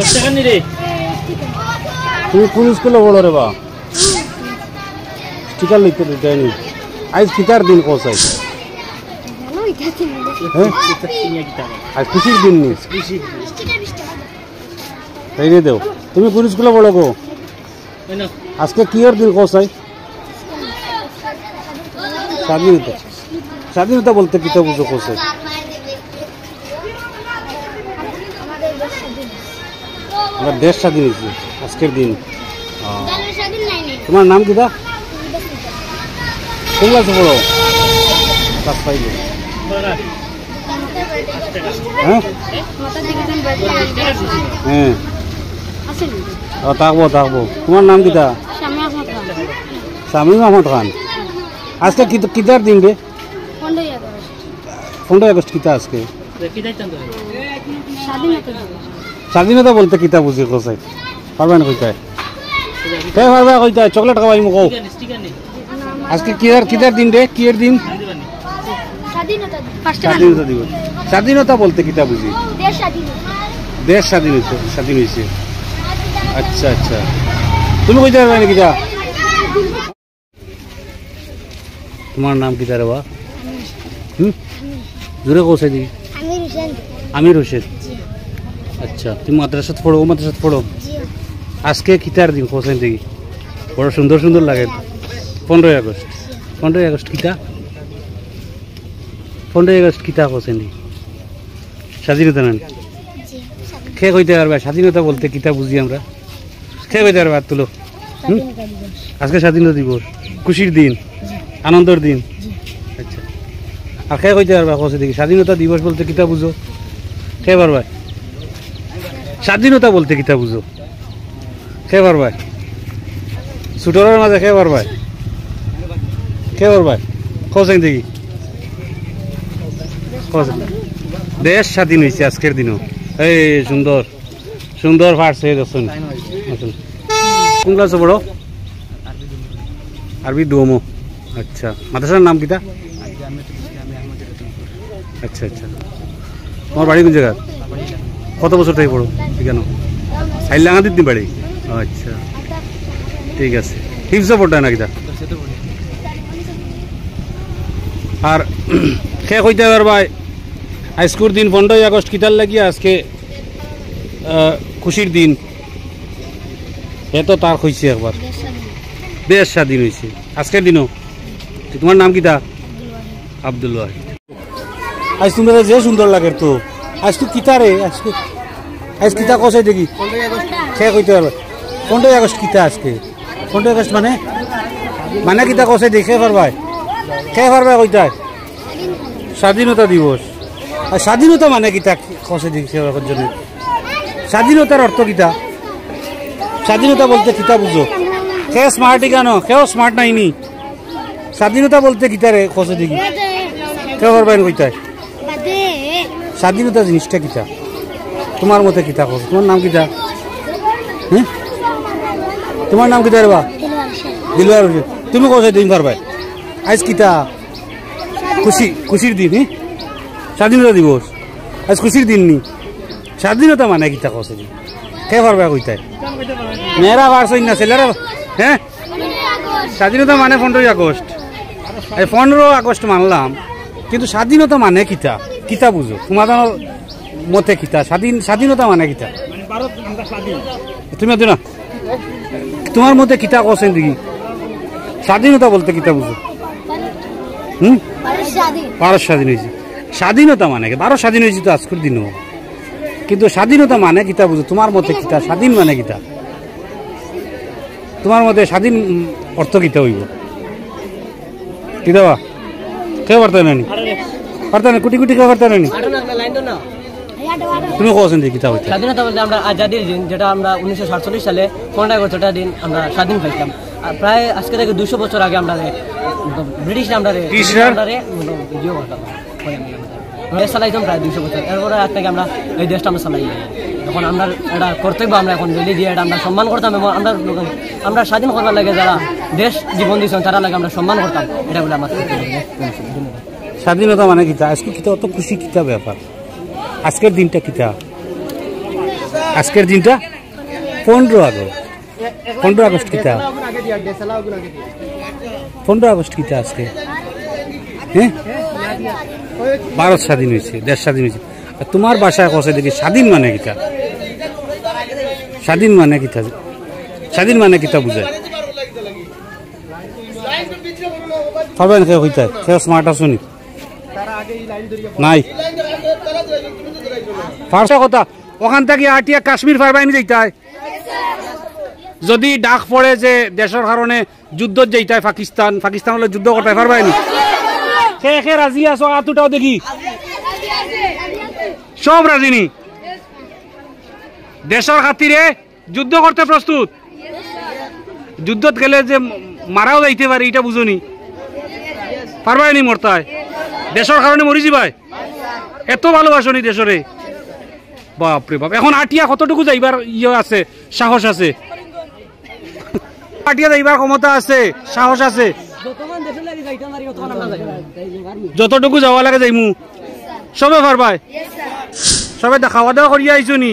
10 টাকা নি রে তুমি কোন স্কুলে পড়ো রে বা স্টিকার লিখতে দেয়নি আজ কিতার দিন কোসাই আজ খুশির দিন নি তাই রে দেও তুমি কোন স্কুলে পড়ো গো আজকে কিয়ার দিন কোসাই স্বাধীনতা স্বাধীনতা বলতে কিতা বুঝো কোসাই আমার দেশ স্বাধীন হয়েছে আজকের দিন তোমার নাম কিটা কোন ক্লাসে পড়ো ক্লাস 5 হ্যাঁ হ্যাঁ থাকবো থাকবো তোমার নাম কিটা শামীম আহমদ খান আজকে কিতার দিন রে 15 আগস্ট কিতা আজকে স্বাধীনতা বলতে কিতা বুঝি কোসাই পারবে না কইতায় কে পারবে কইতায় চকলেট খাওয়াই মুখো আজকে কিতার দিন রে কিয়ের দিন স্বাধীনতা দিবস স্বাধীনতা বলতে কিতা বুঝি দেশ স্বাধীন হয়েছে আচ্ছা আচ্ছা তুমি কইতে পারবে না কিতা তোমার নাম কিতা রে বা জোরে কোসাই দিবি আমির হোসেন আচ্ছা তুমি মাদ্রাসাত পড়ো ও মাদ্রাসাত পড়ো আজকে কিতার দিন কোসাই দেখি বড় সুন্দর সুন্দর লাগে 15 আগস্ট কিতা 15 আগস্ট কিতা কোসাই দেখি স্বাধীনতা না কে কইতে পারবে স্বাধীনতা বলতে কিতা বুঝি আমরা কে কইতে পারবে হাত তুলো আজকে স্বাধীনতা দিবস খুশির দিন আনন্দের দিন আচ্ছা আর কে কইতে পারবে কোসাই দেখি স্বাধীনতা দিবস বলতে কিতা বুঝো কে পারবে স্বাধীনতা বলতে কিতা বুঝো কে পারবে ছুটরের মাঝে কে পারবে কোসাই দেখি দেশ স্বাধীন হয়েছে আজকের দিনও এই সুন্দর সুন্দর ফাটছে দেখুন কোন ক্লাসে পড়ো আরবি দুমো আচ্ছা মাদ্রাসার নাম কিতা আচ্ছা আচ্ছা তোমার বাড়ি কোন জায়গা কত বছর থেকে পড়ো কেন হাইলাঙ্গা দিন বাড়ি আচ্ছা ঠিক আছে হিফজা পড়তে না কিতা আর কে কইতে পারবা আজকের দিন 15 আগস্ট কিতার লাগিয়া আজকে খুশির দিন এত তার কইছে একবার দেশ স্বাধীন হয়েছে আজকের দিনও তোমার নাম কিতা আব্দুল ওয়াহিদ আজ তুমি যে সুন্দর লাগে তো আজ তো কিতা রে আজ কিতা কষাই দেখি সে কইতে পারবে 15 আগস্ট কিতা আজকে 15 আগস্ট মানে কিতা কষাই দেখে পারবাই কে পারবে কইতায় স্বাধীনতা দিবস আর স্বাধীনতা মানে কিতা কষাই দেখি জন্য স্বাধীনতার অর্থ কিতা স্বাধীনতা বলতে কিতা বুঝো কে স্মার্ট কেন কেউ স্মার্ট নাইনি স্বাধীনতা বলতে কিতা রে কষাই দেখি কে পারবেন কইতায় স্বাধীনতা জিনিসটা কিতা তোমার মতে কিতা কর তোমার নাম কিতা হ্যাঁ তোমার নাম কিতা রে বা দিলওয়ার হোসেন তুমি কষাই দিন পারবে আজ কিতা খুশির দিন স্বাধীনতা দিবস আজ খুশির দিন নি স্বাধীনতা মানে কিতা কষে কে পারবে কইতায় মেয়েরা পারছই না ছেলেরা হ্যাঁ স্বাধীনতা মানে 15 আগস্ট এই 15 আগস্ট মানলাম কিন্তু স্বাধীনতা মানে কিতা কিতা বুঝো তোমার মতে কিতা স্বাধীনতা মানে কিতা তুমি না তোমার মতে কিতা কছেন দেখি স্বাধীনতা বলতে কিতা বুঝো ভারত স্বাধীন হয়েছে স্বাধীনতা মানে ভারত স্বাধীন হয়েছে তো আজকের দিনও কিন্তু স্বাধীনতা মানে কিতা বুঝো তোমার মতে কিতা স্বাধীন মানে কিতা তোমার মতে স্বাধীন অর্থ কিতা হইব কিতা বা কে পারতে নানি পারতে না কোটি কোটি কে পারতে নানি তুমি কোছেন দেখি কিতা হইছে স্বাধীনতা বলতে আমরা আজাদির দিন যেটা আমরা 1947 সালে 15 আগস্ট দিন আমরা স্বাধীন পাইলাম প্রায় আজকে থেকে 200 বছর আগে আমরা ব্রিটিশ আমরা দেশ চালাইতাম প্রায় 200 বছর এরপরে আজ থেকে আমরা এই দেশটা আমরা চালাই এখন আমরা এটা কর্তব্য আমরা এখন ডেলি দিয়ে এটা আমরা সম্মান করতাম এবং আমরা স্বাধীন করবার লাগে যারা দেশ জীবন দিয়েছেন তারা লাগে আমরা সম্মান করতাম এটা বলে আমার স্বাধীনতা মানে কিতা আজকে কিতা অত খুশি কিতা ব্যাপার আজকের দিনটা কিতা আজকের দিনটা 15 আগস্ট 15 আগস্ট কিতা 15 আগস্ট কিতা আজকে হ্যাঁ ভারত স্বাধীন হয়েছে দেশ স্বাধীন হয়েছে তোমার বাসায় কষে দেখি স্বাধীন মানে কিতা স্বাধীন মানে কিতা স্বাধীন মানে কিতা বুঝায় পারবেন কেউ হইতে কেউ স্মার্ট আসুনি নাই ফার্স্ট কথা ওখান থেকে আটিয়া কাশ্মীর ফারবাইনি যাইতে হয় যদি ডাক পড়ে যে দেশের কারণে যুদ্ধ যাইতে হয় পাকিস্তান পাকিস্তান হলে যুদ্ধ করতে পারবাইনি সে একে রাজি আছো আতুটাও দেখি সব রাজিনি দেশের খাতিরে যুদ্ধ করতে প্রস্তুত যুদ্ধত গেলে যে মারাও যাইতে পারে এটা বুঝুনি পারবাইনি মরতায় দেশের কারণে মরি যাবাই এত ভালোবাসনি দেশরে বাপরে বাপ এখন আটিয়া কতটুকু যাইবার ইয়ে আছে সাহস আছে আটিয়া যাইবার ক্ষমতা আছে সাহস আছে যতটুকু যাওয়া লাগে যাইমু সবে পারবাই সবে খাওয়া দাওয়া করিয়া আইছো নি